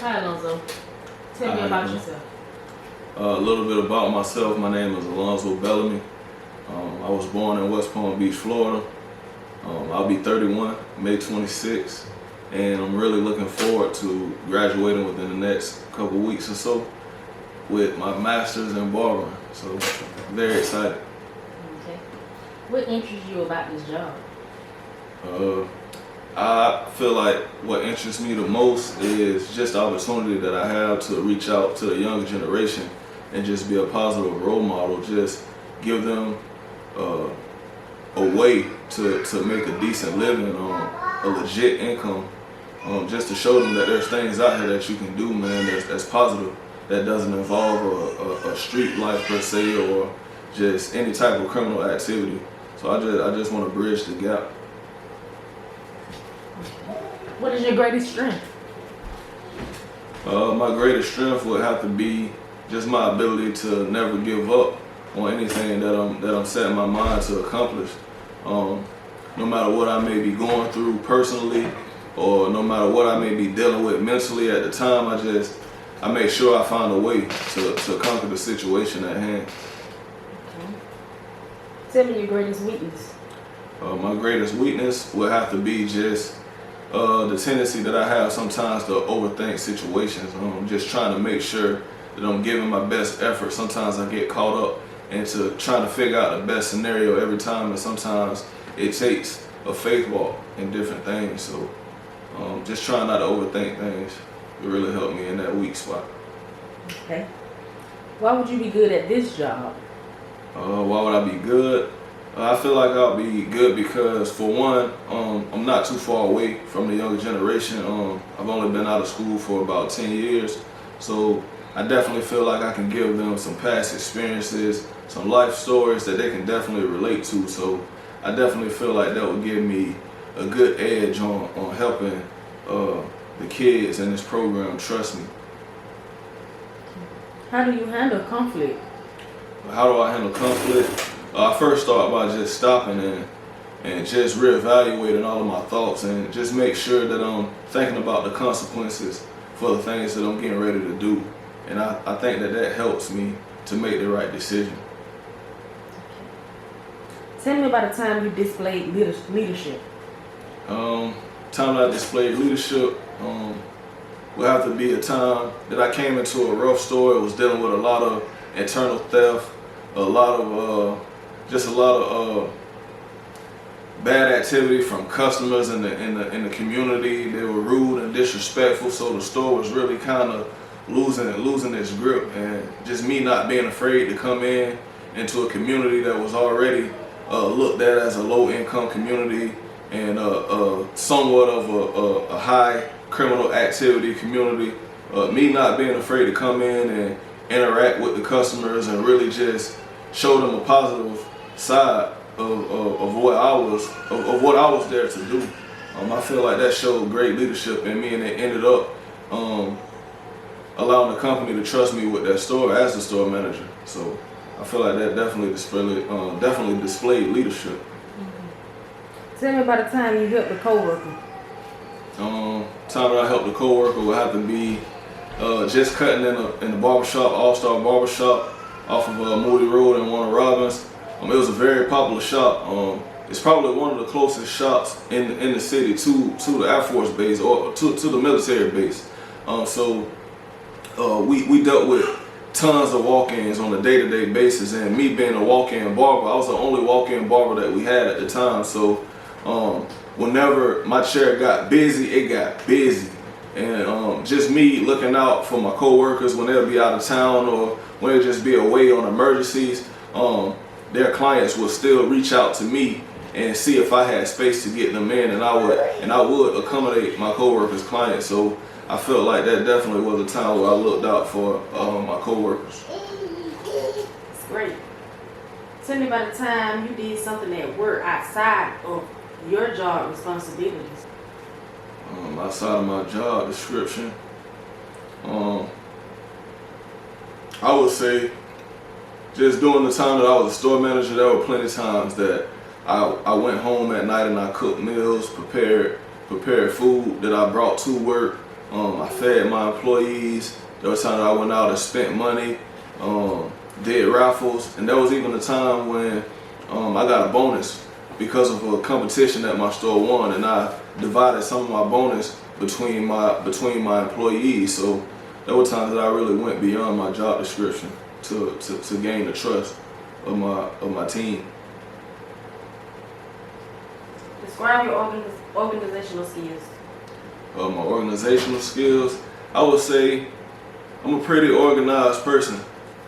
Hi, Alonzo. Tell me about yourself. A little bit about myself. My name is Alonzo Bellamy. I was born in West Palm Beach, Florida. I'll be 31 May 26th, and I'm really looking forward to graduating within the next couple weeks or so with my master's in barbering. So very excited. Okay. What interests you about this job? I feel like what interests me the most is just the opportunity that I have to reach out to the younger generation and just be a positive role model, just give them a way to make a decent living, a legit income, just to show them that there's things out here that you can do, man, that's positive, that doesn't involve a street life per se or just any type of criminal activity. So I just want to bridge the gap. What is your greatest strength? My greatest strength would have to be just my ability to never give up on anything that I'm setting my mind to accomplish. No matter what I may be going through personally, or no matter what I may be dealing with mentally at the time, I make sure I find a way to conquer the situation at hand. Okay. Tell me your greatest weakness. My greatest weakness would have to be just the tendency that I have sometimes to overthink situations. Just trying to make sure that I'm giving my best effort. Sometimes I get caught up into trying to figure out the best scenario every time, and sometimes it takes a faith walk in different things. So just trying not to overthink things. It really helped me in that weak spot. Okay. Why would you be good at this job? Why would I be good? I feel like I'll be good because, for one, I'm not too far away from the younger generation. I've only been out of school for about 10 years, so I definitely feel like I can give them some past experiences, some life stories that they can definitely relate to. So I definitely feel like that would give me a good edge on helping the kids in this program trust me. How do you handle conflict? How do I handle conflict? I first start by just stopping and just reevaluating all of my thoughts and just make sure that I'm thinking about the consequences for the things that I'm getting ready to do. And I think that helps me to make the right decision. Tell me about a time you displayed leadership. Time that I displayed leadership will have to be a time that I came into a rough store. It was dealing with a lot of internal theft, a lot of bad activity from customers in the community. They were rude and disrespectful, so the store was really kind of losing its grip. And just me not being afraid to come into a community that was already looked at as a low-income community and somewhat of a high criminal activity community. Me not being afraid to come in and interact with the customers and really just show them a positive side of what I was there to do. I feel like that showed great leadership in me, and it ended up allowing the company to trust me with that store as the store manager. So I feel like that definitely displayed leadership. Mm-hmm. Tell me about a time you helped a coworker. Time that I helped a coworker would have to be just cutting in the barbershop, All-Star Barbershop, off of Moody Road in Warner Robins. It was a very popular shop. It's probably one of the closest shops in the city to the Air Force base or to the military base. So we dealt with tons of walk-ins on a day-to-day basis, and me being a walk-in barber, I was the only walk-in barber that we had at the time. So whenever my chair got busy, it got busy. And just me looking out for my coworkers when they'll be out of town or when they'll just be away on emergencies, their clients would still reach out to me and see if I had space to get them in, and I would accommodate my coworkers' clients. So I felt like that definitely was a time where I looked out for my coworkers. That's great. Tell me about a time you did something at work outside of your job responsibilities. Outside of my job description, I would say just during the time that I was a store manager, there were plenty of times that I went home at night and I cooked meals, prepared food that I brought to work, I fed my employees. There were times that I went out and spent money, did raffles, and there was even a time when I got a bonus because of a competition that my store won, and I divided some of my bonus between my employees. So there were times that I really went beyond my job description to gain the trust of my team. Describe your organizational skills. My organizational skills, I would say I'm a pretty organized person.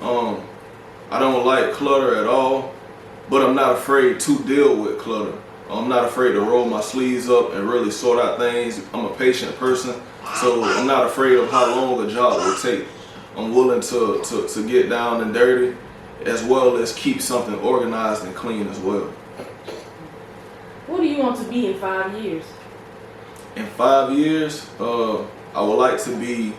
I don't like clutter at all, but I'm not afraid to deal with clutter. I'm not afraid to roll my sleeves up and really sort out things. I'm a patient person, so I'm not afraid of how long a job will take. I'm willing to get down and dirty, as well as keep something organized and clean as well. What do you want to be in 5 years? In 5 years, I would like to be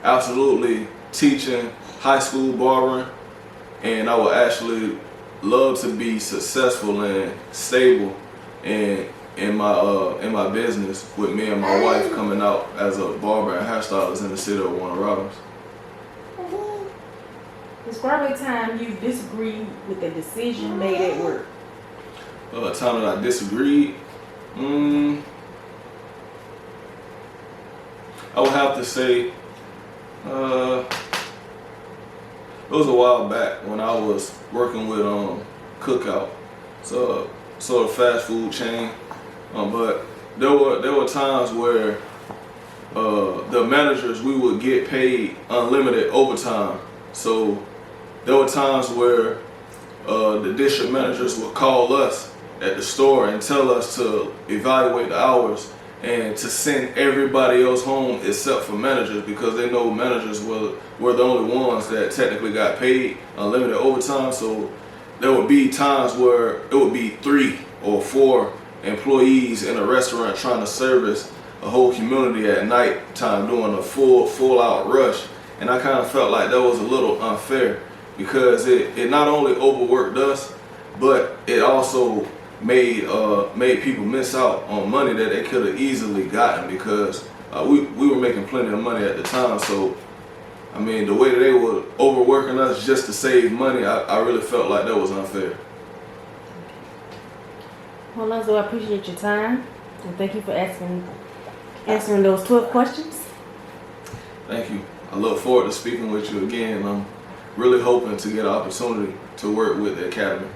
absolutely teaching high school barbering, and I would actually love to be successful and stable in my business, with me and my wife coming out as a barber and hairstylist in the city of Warner Robins. Describe a time you disagreed with a decision made at work. A time that I disagreed, I would have to say it was a while back when I was working with Cookout, so a fast food chain, but there were times where the managers, we would get paid unlimited overtime. So there were times where the district managers would call us at the store and tell us to evaluate the hours and to send everybody else home except for managers, because they know managers were the only ones that technically got paid unlimited overtime. So there would be times where it would be 3 or 4 employees in a restaurant trying to service a whole community at night time, doing a full out rush. And I kind of felt like that was a little unfair, because it not only overworked us, but it also made people miss out on money that they could have easily gotten, because we were making plenty of money at the time. So I mean, the way that they were overworking us just to save money, I really felt like that was unfair. Well, Alonzo, I appreciate your time, and thank you for answering those 12 questions. Thank you. I look forward to speaking with you again. I'm really hoping to get an opportunity to work with the Academy.